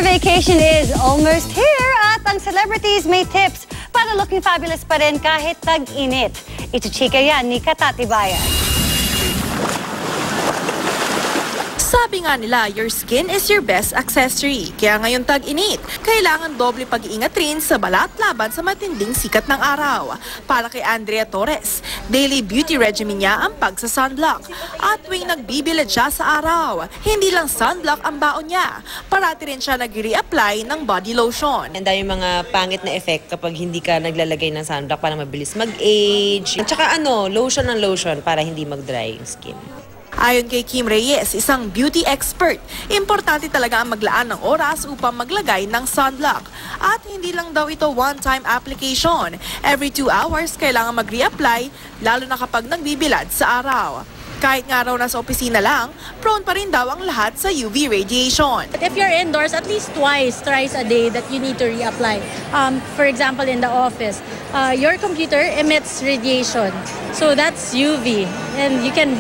vacation is almost here at ang celebrities may tips para looking fabulous pa rin kahit tag-init. Ichichika yan ni Katatibayan. Sabi nga nila, your skin is your best accessory. Kaya ngayon tag-init, kailangan doble pag-iingat rin sa balat laban sa matinding sikat ng araw. Para kay Andrea Torres, daily beauty regimen niya ang pagsa-sunblock. At tuwing nagbibilad siya sa araw, hindi lang sunblock ang baon niya. Parati rin siya nag-re-apply ng body lotion. Ang dami mga pangit na effect kapag hindi ka naglalagay ng sunblock para mabilis mag-age. At saka lotion ng lotion para hindi mag-dry yung skin. Ayon kay Kim Reyes, isang beauty expert, importante talaga ang maglaan ng oras upang maglagay ng sunblock. At hindi lang daw ito one-time application. Every 2 hours kailangan mag-reapply, lalo na kapag nagbibilad sa araw. Kahit nga raw nasa opisina lang, prone pa rin daw ang lahat sa UV radiation. If you're indoors, at least thrice a day that you need to reapply. For example, in the office, your computer emits radiation. So that's UV, and you can,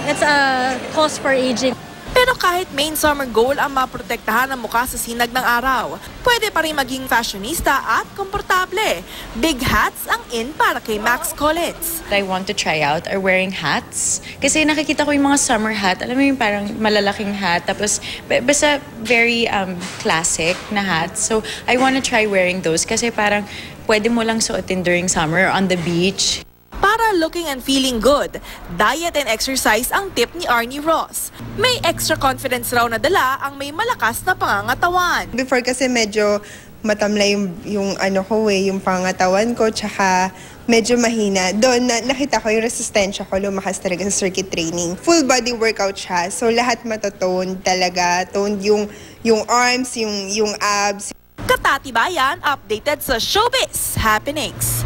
it's a cause for aging. Pero kahit main summer goal ang maprotektahan ang mukha sa sinag ng araw, pwede pa rin maging fashionista at komportable. Big hats ang in para kay Max Collins. I want to try out are wearing hats. Kasi nakikita ko yung mga summer hat, alam mo yung parang malalaking hat, tapos basta very classic na hat. So I want to try wearing those kasi parang pwede mo lang suotin during summer on the beach. Para looking and feeling good, diet and exercise ang tip ni Arnie Ross. May extra confidence raw na dala ang may malakas na pangangatawan. Before kasi medyo matamlay yung yung pangangatawan ko, tsaka medyo mahina. Doon nakita ko yung resistensya ko, lumakas talaga sa circuit training. Full body workout siya, so lahat matotoned talaga. Toned yung arms, yung abs. Katatibayan, updated sa showbiz happenings.